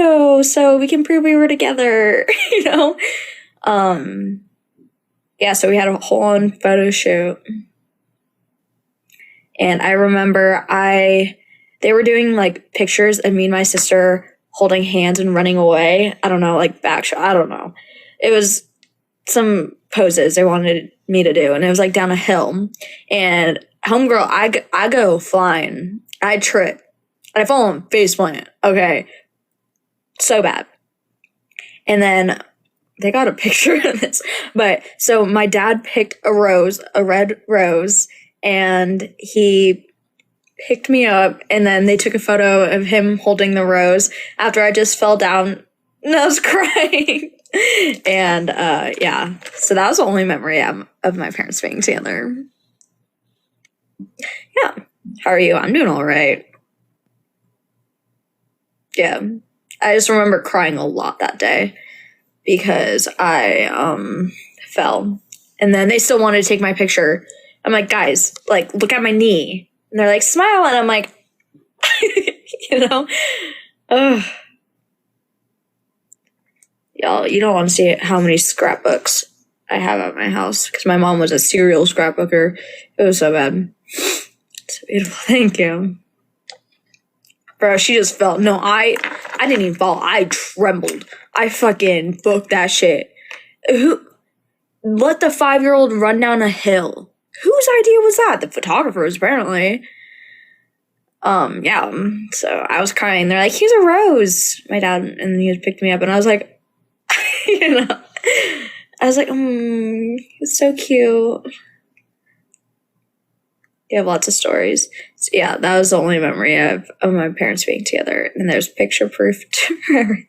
photo so we can prove we were together, you know? Yeah, so we had a whole on photo shoot. And I remember they were doing like pictures of me and my sister holding hands and running away. I don't know, like back shot. I don't know. It was some poses they wanted me to do, and it was like down a hill. And homegirl, I go flying. I trip. I fall on face plant. Okay. So bad. And then they got a picture of this. But so my dad picked a red rose, and he picked me up, and then they took a photo of him holding the rose after I just fell down and I was crying. And yeah, so that was the only memory of my parents being together. Yeah. How are you? I'm doing all right. Yeah. I just remember crying a lot that day because I fell. And then they still wanted to take my picture. I'm like, guys, like, look at my knee. And they're like, smile. And I'm like, you know? Ugh. Y'all, you don't want to see how many scrapbooks I have at my house because my mom was a serial scrapbooker. It was so bad. It's beautiful. Thank you. Bro, she just fell. No, I didn't even fall. I trembled. I fucking booked that shit. Who let the 5-year-old run down a hill? Whose idea was that? The photographer's, apparently. Yeah. So I was crying. They're like, here's a rose. My dad, and he picked me up, and I was like, you know, I was like, it's so cute. You have lots of stories. So yeah, that was the only memory of my parents being together. And there's picture proof for everything.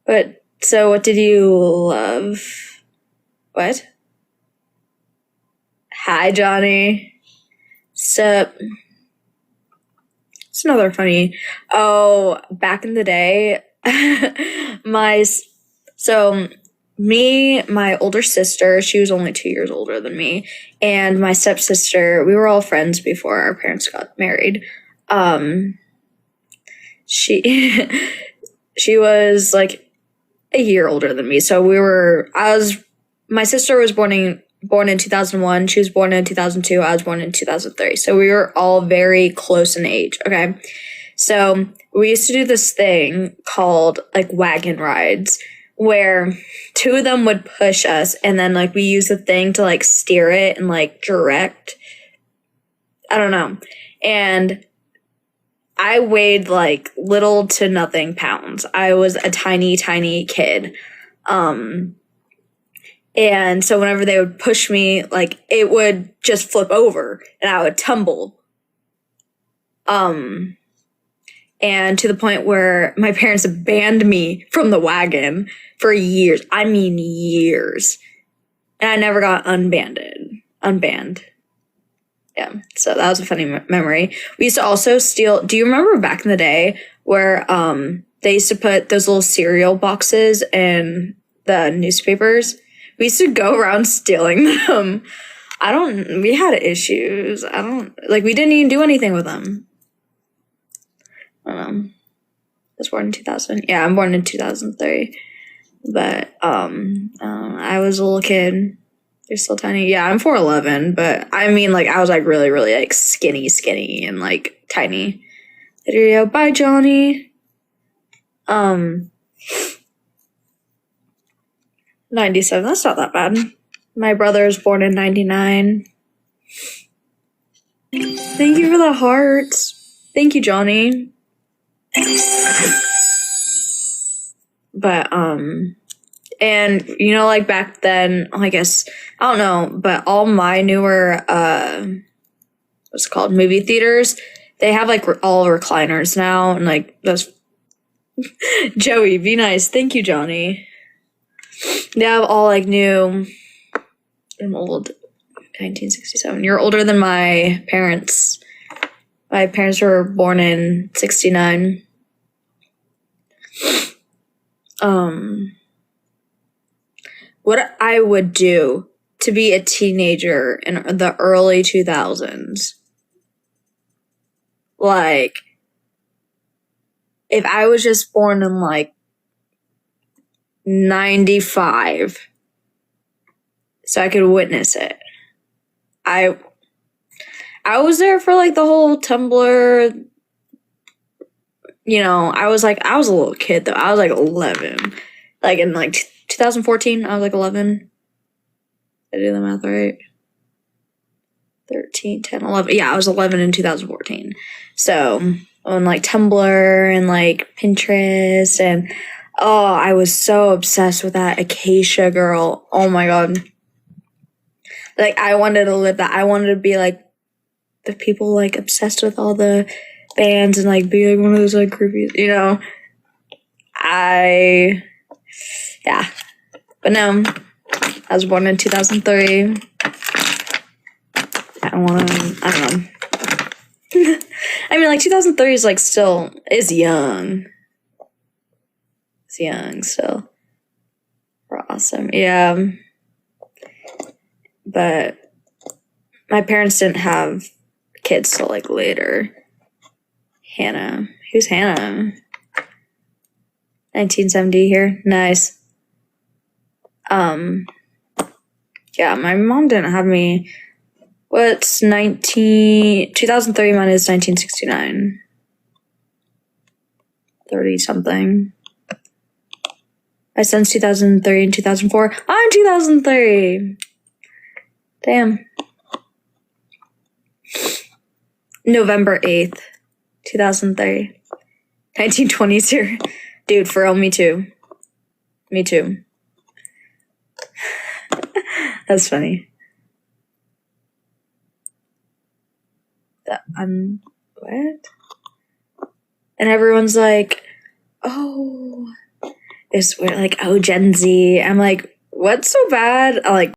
But, so what did you love? What? Hi, Johnny. Sup? It's another funny. Oh, back in the day, my older sister, she was only 2 years older than me, and my stepsister, we were all friends before our parents got married. She was like a year older than me. So my sister was born in 2001. She was born in 2002. I was born in 2003. So we were all very close in age. Okay. So we used to do this thing called like wagon rides where two of them would push us, and then like we use the thing to like steer it and like direct. I don't know. And I weighed like little to nothing pounds. I was a tiny, tiny kid. And so whenever they would push me, like it would just flip over and I would tumble. And to the point where my parents banned me from the wagon for years. I mean, years. And I never got unbanned. Yeah, so that was a funny memory. We used to also steal. Do you remember back in the day where they used to put those little cereal boxes in the newspapers? We used to go around stealing them. We had issues. We didn't even do anything with them. I don't know. I was born in 2000. Yeah, I'm born in 2003. But I was a little kid. You're still tiny. Yeah, I'm 4'11", but I mean, like, I was like really, really like skinny and like tiny. There you go. Bye, Johnny. 97. That's not that bad. My brother was born in 99. Thank you for the hearts. Thank you, Johnny. But, and, you know, like back then, I guess, I don't know, but all my newer, what's it called, movie theaters, they have like all recliners now, and like, those, Joey, be nice. Thank you, Johnny. They have all like new, I'm old, 1967. You're older than my parents. My parents were born in 69. What I would do to be a teenager in the early 2000s. Like, if I was just born in like 95, so I could witness it. I was there for like the whole Tumblr. You know, I was a little kid though. I was like 11. Like in like 2014, I was like 11. Did I do the math right? 13, 10, 11. Yeah, I was 11 in 2014. So on like Tumblr and like Pinterest, and oh, I was so obsessed with that Acacia girl. Oh my god. Like I wanted to live that. I wanted to be like the people like obsessed with all the bands and like be like one of those like groupies, you know. Yeah. But no, I was born in 2003. I don't know. I mean, like 2003 is like still is young. It's young still. We're awesome, yeah. But my parents didn't have kids till like later. Hannah, who's Hannah? 1970 here, nice. Yeah, my mom didn't have me. What's 2003 minus 1969? 30 something. My son's 2003 and 2004. I'm 2003. Damn. November 8th, 2003. 1920s here. Dude, for real, me too. Me too. That's funny. What? And everyone's like, oh, it's weird, like, oh, Gen Z. I'm like, what's so bad? I'm like,